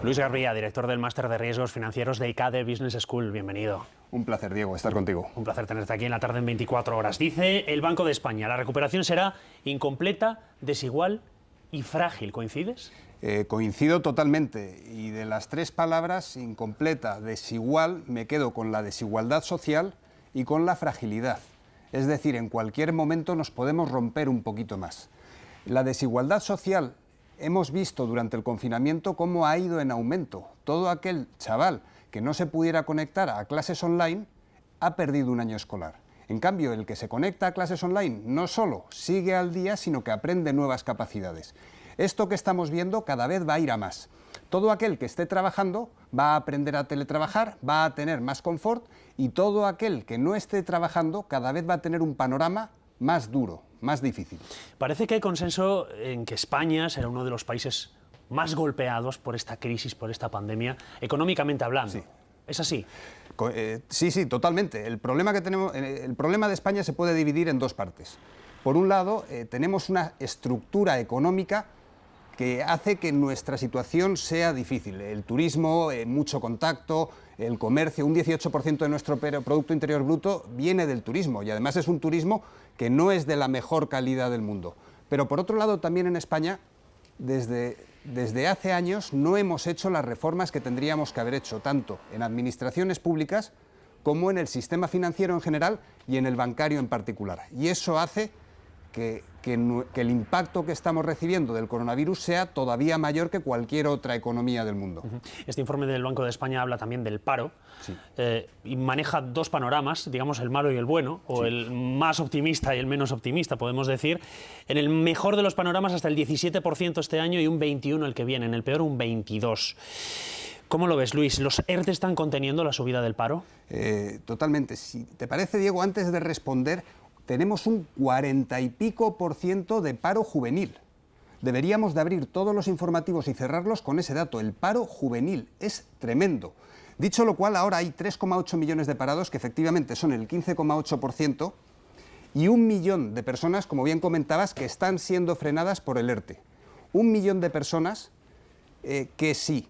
Luis Garbía, director del Máster de Riesgos Financieros de ICADE Business School. Bienvenido. Un placer, Diego, estar contigo. Un placer tenerte aquí en La Tarde en 24 horas. Dice el Banco de España, la recuperación será incompleta, desigual y frágil. ¿Coincides? Coincido totalmente. Y de las tres palabras, incompleta, desigual, me quedo con la desigualdad social y con la fragilidad. Es decir, en cualquier momento nos podemos romper un poquito más. La desigualdad social, hemos visto durante el confinamiento cómo ha ido en aumento. Todo aquel chaval que no se pudiera conectar a clases online ha perdido un año escolar. En cambio, el que se conecta a clases online no solo sigue al día, sino que aprende nuevas capacidades. Esto que estamos viendo cada vez va a ir a más. Todo aquel que esté trabajando va a aprender a teletrabajar, va a tener más confort, y todo aquel que no esté trabajando cada vez va a tener un panorama más duro, más difícil. Parece que hay consenso en que España será uno de los países más golpeados por esta crisis, por esta pandemia, económicamente hablando. Sí. ¿Es así? Sí, totalmente. El problema de España se puede dividir en dos partes. Por un lado, tenemos una estructura económica que hace que nuestra situación sea difícil. El turismo, mucho contacto, el comercio, un 18% de nuestro Producto Interior Bruto viene del turismo, y además es un turismo que no es de la mejor calidad del mundo. Pero por otro lado, también en España, desde hace años no hemos hecho las reformas que tendríamos que haber hecho, tanto en administraciones públicas como en el sistema financiero en general y en el bancario en particular. Y eso hace que el impacto que estamos recibiendo del coronavirus sea todavía mayor que cualquier otra economía del mundo. Este informe del Banco de España habla también del paro, sí. Y maneja dos panoramas, digamos el malo y el bueno, o sí, el más optimista y el menos optimista, podemos decir. En el mejor de los panoramas hasta el 17% este año y un 21% el que viene, en el peor un 22%. ¿Cómo lo ves, Luis? ¿Los ERTE están conteniendo la subida del paro? Totalmente. Si te parece, Diego, antes de responder, tenemos un 40 y pico % de paro juvenil. Deberíamos de abrir todos los informativos y cerrarlos con ese dato. El paro juvenil es tremendo. Dicho lo cual, ahora hay 3,8 millones de parados, que efectivamente son el 15,8%, y 1 millón de personas, como bien comentabas, que están siendo frenadas por el ERTE. 1 millón de personas que sí,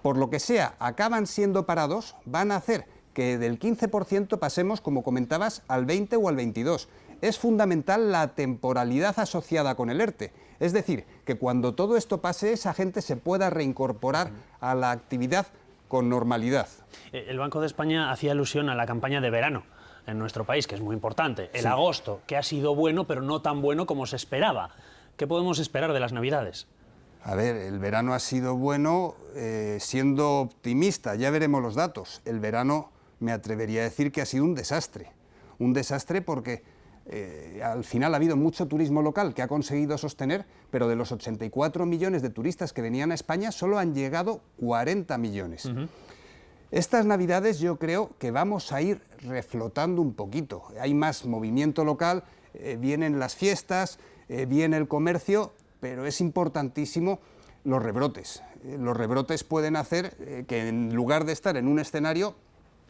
por lo que sea, acaban siendo parados, van a hacer que del 15% pasemos, como comentabas, al 20 o al 22. Es fundamental la temporalidad asociada con el ERTE. Es decir, que cuando todo esto pase, esa gente se pueda reincorporar a la actividad con normalidad. El Banco de España hacía alusión a la campaña de verano en nuestro país, que es muy importante. El agosto, que ha sido bueno, pero no tan bueno como se esperaba. ¿Qué podemos esperar de las Navidades? A ver, el verano ha sido bueno, siendo optimista, ya veremos los datos. El verano, me atrevería a decir que ha sido un desastre. Un desastre porque al final ha habido mucho turismo local que ha conseguido sostener, pero de los 84 millones de turistas que venían a España solo han llegado 40 millones. Estas Navidades yo creo que vamos a ir reflotando un poquito. Hay más movimiento local, vienen las fiestas, viene el comercio, pero es importantísimo los rebrotes. Los rebrotes pueden hacer que en lugar de estar en un escenario,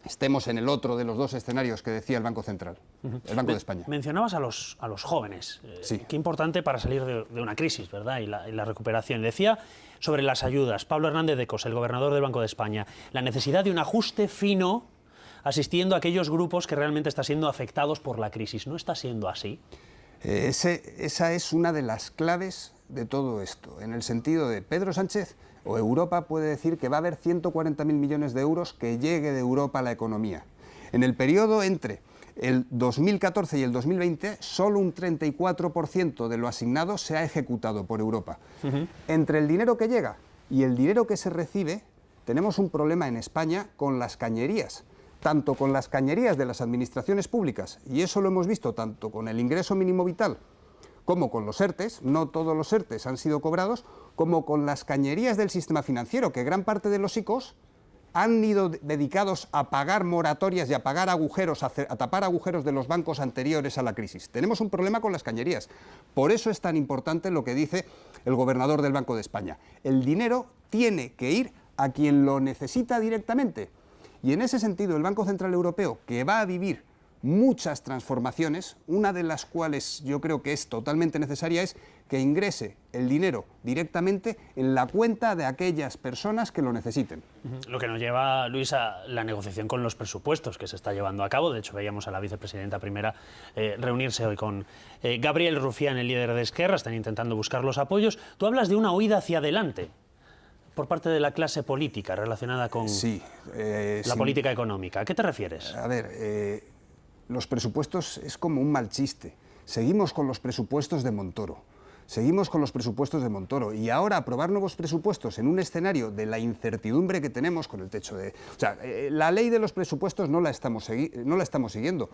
estemos en el otro de los dos escenarios que decía el Banco Central, el Banco de España. Mencionabas a los jóvenes. Sí. Qué importante para salir de una crisis, ¿verdad? Y la recuperación. Decía sobre las ayudas Pablo Hernández de Cos, el gobernador del Banco de España, la necesidad de un ajuste fino asistiendo a aquellos grupos que realmente están siendo afectados por la crisis. ¿No está siendo así? Esa es una de las claves de todo esto, en el sentido de Pedro Sánchez o Europa puede decir que va a haber 140.000 millones de euros que llegue de Europa a la economía. En el periodo entre el 2014 y el 2020, solo un 34% de lo asignado se ha ejecutado por Europa. Entre el dinero que llega y el dinero que se recibe, tenemos un problema en España con las cañerías. Tanto con las cañerías de las administraciones públicas, y eso lo hemos visto tanto con el ingreso mínimo vital como con los ERTES, no todos los ERTES han sido cobrados, como con las cañerías del sistema financiero, que gran parte de los ICOs han ido dedicados a pagar moratorias y a pagar agujeros, a tapar agujeros de los bancos anteriores a la crisis. Tenemos un problema con las cañerías. Por eso es tan importante lo que dice el gobernador del Banco de España. El dinero tiene que ir a quien lo necesita directamente. Y en ese sentido, el Banco Central Europeo, que va a vivir muchas transformaciones, una de las cuales yo creo que es totalmente necesaria es que ingrese el dinero directamente en la cuenta de aquellas personas que lo necesiten. Lo que nos lleva, Luis, a la negociación con los presupuestos que se está llevando a cabo. De hecho, veíamos a la vicepresidenta primera reunirse hoy con Gabriel Rufián, el líder de Esquerra. Están intentando buscar los apoyos. Tú hablas de una huida hacia adelante por parte de la clase política relacionada con la política económica. ¿A qué te refieres? A ver, los presupuestos es como un mal chiste. Seguimos con los presupuestos de Montoro. Seguimos con los presupuestos de Montoro y ahora aprobar nuevos presupuestos en un escenario de la incertidumbre que tenemos con el techo de... O sea, la ley de los presupuestos no la estamos siguiendo,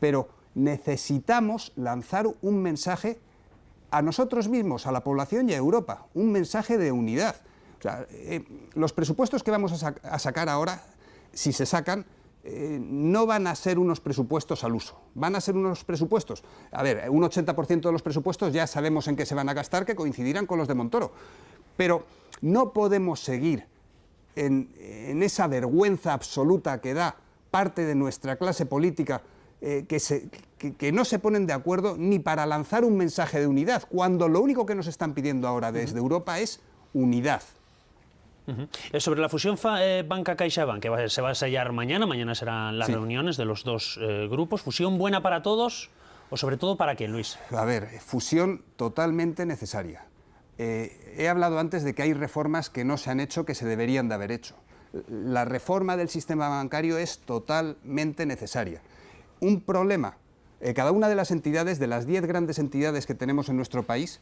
pero necesitamos lanzar un mensaje a nosotros mismos, a la población y a Europa, un mensaje de unidad. O sea, los presupuestos que vamos a sacar ahora, si se sacan, no van a ser unos presupuestos al uso, van a ser unos presupuestos, a ver, un 80% de los presupuestos ya sabemos en qué se van a gastar, que coincidirán con los de Montoro, pero no podemos seguir en esa vergüenza absoluta que da parte de nuestra clase política, que no se ponen de acuerdo ni para lanzar un mensaje de unidad, cuando lo único que nos están pidiendo ahora desde Europa es unidad. Sobre la fusión Banca-CaixaBank, que se va a sellar mañana serán las reuniones de los dos grupos. ¿Fusión buena para todos o sobre todo para quién, Luis? A ver, fusión totalmente necesaria. He hablado antes de que hay reformas que no se han hecho que se deberían de haber hecho. La reforma del sistema bancario es totalmente necesaria. Un problema, cada una de las entidades, de las 10 grandes entidades que tenemos en nuestro país,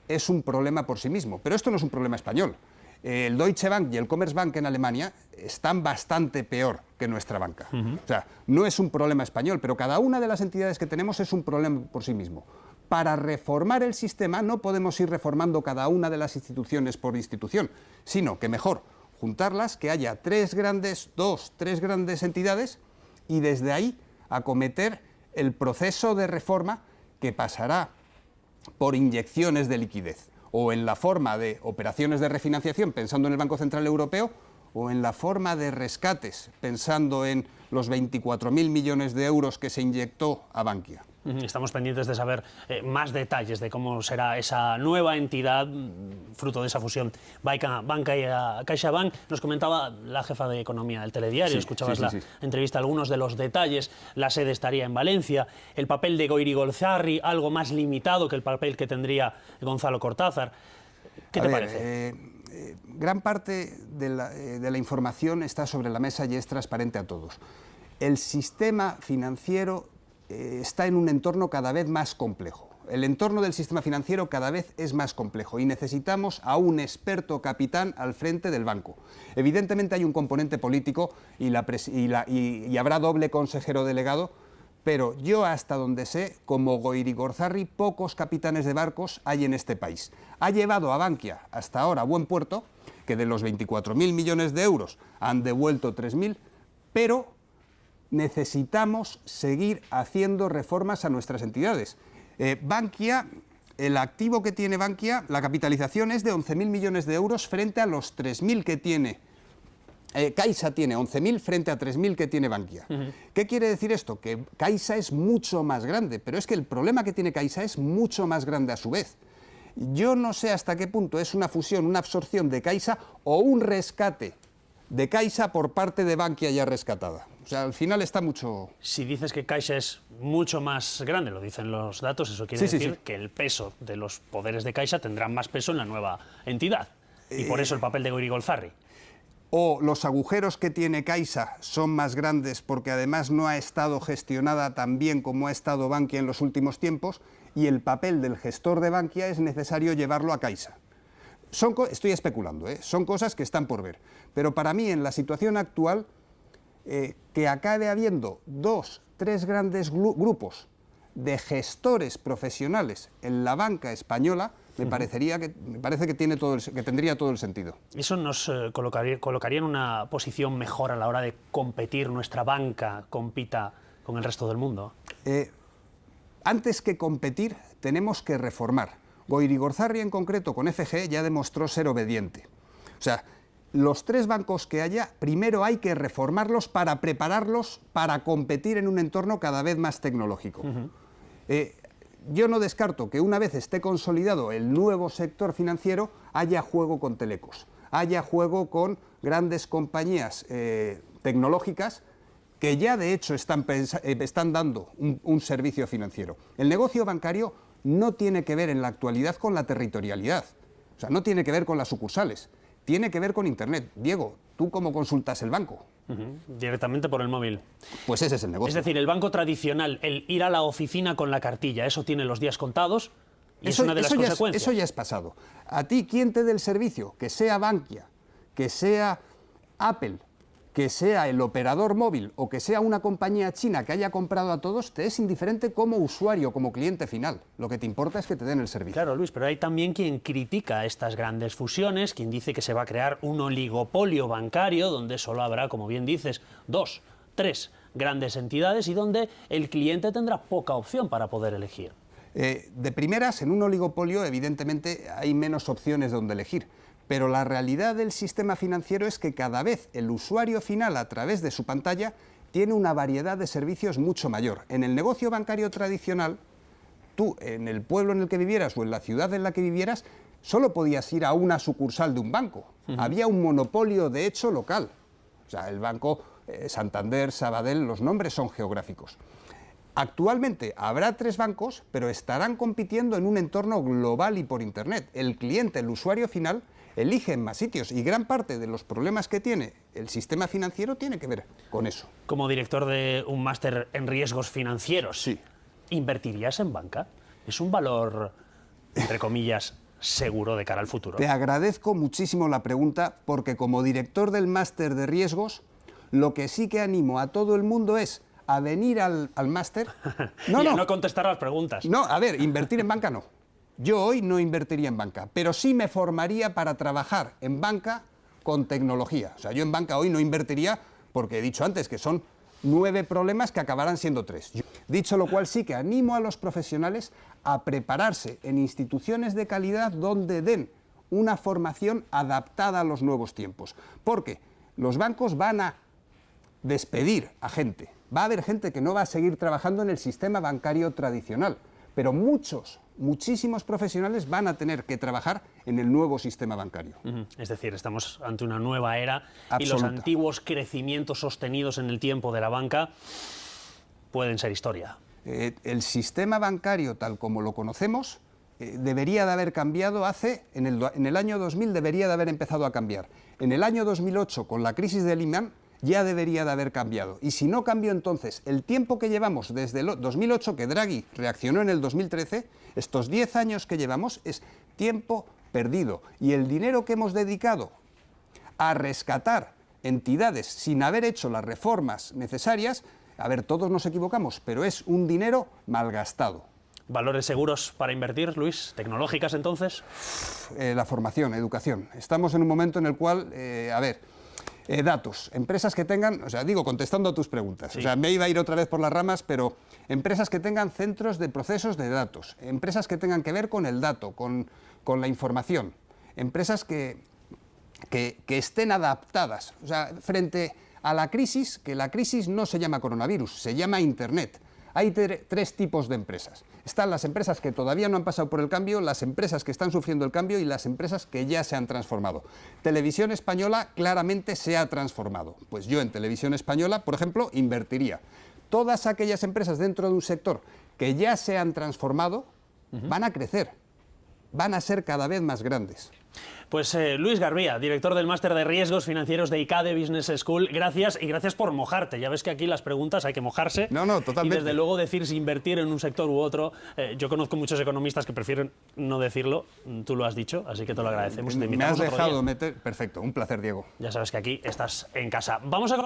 es un problema por sí mismo, pero esto no es un problema español. El Deutsche Bank y el Commerzbank en Alemania están bastante peor que nuestra banca. O sea, no es un problema español, pero cada una de las entidades que tenemos es un problema por sí mismo. Para reformar el sistema no podemos ir reformando cada una de las instituciones por institución, sino que mejor juntarlas, que haya tres grandes entidades y desde ahí acometer el proceso de reforma que pasará por inyecciones de liquidez, o en la forma de operaciones de refinanciación, pensando en el Banco Central Europeo, o en la forma de rescates, pensando en los 24.000 millones de euros que se inyectó a Bankia. Estamos pendientes de saber más detalles de cómo será esa nueva entidad, fruto de esa fusión Banca y CaixaBank. Nos comentaba la jefa de Economía del Telediario, escuchabas la entrevista, algunos de los detalles. La sede estaría en Valencia, el papel de Goyri-Golzarri, algo más limitado que el papel que tendría Gonzalo Cortázar. ¿Qué te parece? Gran parte de la información está sobre la mesa y es transparente a todos. El sistema financiero está en un entorno cada vez más complejo. El entorno del sistema financiero cada vez es más complejo y necesitamos a un experto capitán al frente del banco. Evidentemente hay un componente político y habrá doble consejero delegado, pero yo hasta donde sé, como Goyri-Golzarri, pocos capitanes de barcos hay en este país. Ha llevado a Bankia hasta ahora a buen puerto, que de los 24.000 millones de euros han devuelto 3.000, pero necesitamos seguir haciendo reformas a nuestras entidades. Bankia, el activo que tiene Bankia, la capitalización es de 11.000 millones de euros frente a los 3.000 que tiene. Caixa tiene 11.000 frente a 3.000 que tiene Bankia. ¿Qué quiere decir esto? Que Caixa es mucho más grande, pero es que el problema que tiene Caixa es mucho más grande a su vez. Yo no sé hasta qué punto es una fusión, una absorción de Caixa o un rescate de Caixa por parte de Bankia ya rescatada. O sea, al final está mucho... Si dices que Caixa es mucho más grande, lo dicen los datos, eso quiere decir que el peso de los poderes de Caixa tendrá más peso en la nueva entidad. Y por eso el papel de Goyri-Golzarri. O los agujeros que tiene Caixa son más grandes porque además no ha estado gestionada tan bien como ha estado Bankia en los últimos tiempos y el papel del gestor de Bankia es necesario llevarlo a Caixa. Estoy especulando, son cosas que están por ver. Pero para mí, en la situación actual, que acabe habiendo 2, 3 grandes grupos de gestores profesionales en la banca española, me parece que tendría todo el sentido. ¿Eso nos colocaría en una posición mejor a la hora de competir, nuestra banca compita con el resto del mundo? Antes que competir, tenemos que reformar. Goyri-Golzarri en concreto con FG ya demostró ser obediente. O sea, los 3 bancos que haya, primero hay que reformarlos para prepararlos para competir en un entorno cada vez más tecnológico. Yo no descarto que una vez esté consolidado el nuevo sector financiero, haya juego con telecos, haya juego con grandes compañías tecnológicas que ya de hecho están dando un servicio financiero. El negocio bancario no tiene que ver en la actualidad con la territorialidad, o sea, no tiene que ver con las sucursales, tiene que ver con Internet. Diego, ¿tú cómo consultas el banco? Directamente por el móvil. Pues ese es el negocio. Es decir, el banco tradicional, el ir a la oficina con la cartilla, eso tiene los días contados y es una de las consecuencias. Eso ya es pasado. A ti, ¿quién te dé el servicio? Que sea Bankia, que sea Apple, que sea el operador móvil o que sea una compañía china que haya comprado a todos, te es indiferente como usuario, como cliente final. Lo que te importa es que te den el servicio. Claro, Luis, pero hay también quien critica estas grandes fusiones, quien dice que se va a crear un oligopolio bancario donde solo habrá, como bien dices, 2, 3 grandes entidades y donde el cliente tendrá poca opción para poder elegir. De primeras, en un oligopolio, evidentemente, hay menos opciones donde elegir. Pero la realidad del sistema financiero es que cada vez el usuario final, a través de su pantalla, tiene una variedad de servicios mucho mayor. En el negocio bancario tradicional, tú, en el pueblo en el que vivieras o en la ciudad en la que vivieras, solo podías ir a una sucursal de un banco. Había un monopolio, de hecho, local. O sea, el banco Santander, Sabadell, los nombres son geográficos. Actualmente habrá 3 bancos, pero estarán compitiendo en un entorno global y por Internet. El cliente, el usuario final, elige en más sitios y gran parte de los problemas que tiene el sistema financiero tiene que ver con eso. Como director de un máster en riesgos financieros, sí. ¿Invertirías en banca? ¿Es un valor, entre comillas, seguro de cara al futuro? Te agradezco muchísimo la pregunta porque como director del máster de riesgos, lo que sí que animo a todo el mundo es a venir al máster. No contestar las preguntas. No, a ver, invertir en banca no. Yo hoy no invertiría en banca, pero sí me formaría para trabajar en banca con tecnología. O sea, yo en banca hoy no invertiría porque he dicho antes que son 9 problemas que acabarán siendo 3. Dicho lo cual, sí que animo a los profesionales a prepararse en instituciones de calidad donde den una formación adaptada a los nuevos tiempos. Porque los bancos van a despedir a gente. Va a haber gente que no va a seguir trabajando en el sistema bancario tradicional, pero muchísimos profesionales van a tener que trabajar en el nuevo sistema bancario. Es decir, estamos ante una nueva era absoluta. Y los antiguos crecimientos sostenidos en el tiempo de la banca pueden ser historia. El sistema bancario, tal como lo conocemos, debería de haber cambiado en el año 2000 debería de haber empezado a cambiar. En el año 2008, con la crisis de Lehman, ya debería de haber cambiado. Y si no cambió entonces, el tiempo que llevamos desde el 2008, que Draghi reaccionó en el 2013, estos 10 años que llevamos es tiempo perdido. Y el dinero que hemos dedicado a rescatar entidades sin haber hecho las reformas necesarias, a ver, todos nos equivocamos, pero es un dinero malgastado. ¿Valores seguros para invertir, Luis? ¿Tecnológicas entonces? La formación, educación. Estamos en un momento en el cual, datos, empresas que tengan, o sea, digo, contestando a tus preguntas, sí. O sea, me iba a ir otra vez por las ramas, pero empresas que tengan centros de procesos de datos, empresas que tengan que ver con el dato, con la información, empresas que estén adaptadas, o sea, frente a la crisis, que la crisis no se llama coronavirus, se llama Internet. Hay 3 tipos de empresas. Están las empresas que todavía no han pasado por el cambio, las empresas que están sufriendo el cambio y las empresas que ya se han transformado. Televisión Española claramente se ha transformado. Pues yo en Televisión Española, por ejemplo, invertiría. Todas aquellas empresas dentro de un sector que ya se han transformado van a crecer, van a ser cada vez más grandes. Pues Luis Garbía, director del Máster de Riesgos Financieros de ICADE Business School, gracias y gracias por mojarte. Ya ves que aquí las preguntas hay que mojarse. No, totalmente. Y desde luego decir si invertir en un sector u otro. Yo conozco muchos economistas que prefieren no decirlo, tú lo has dicho, así que te lo agradecemos. Me has dejado meter. Perfecto, un placer, Diego. Ya sabes que aquí estás en casa. Vamos a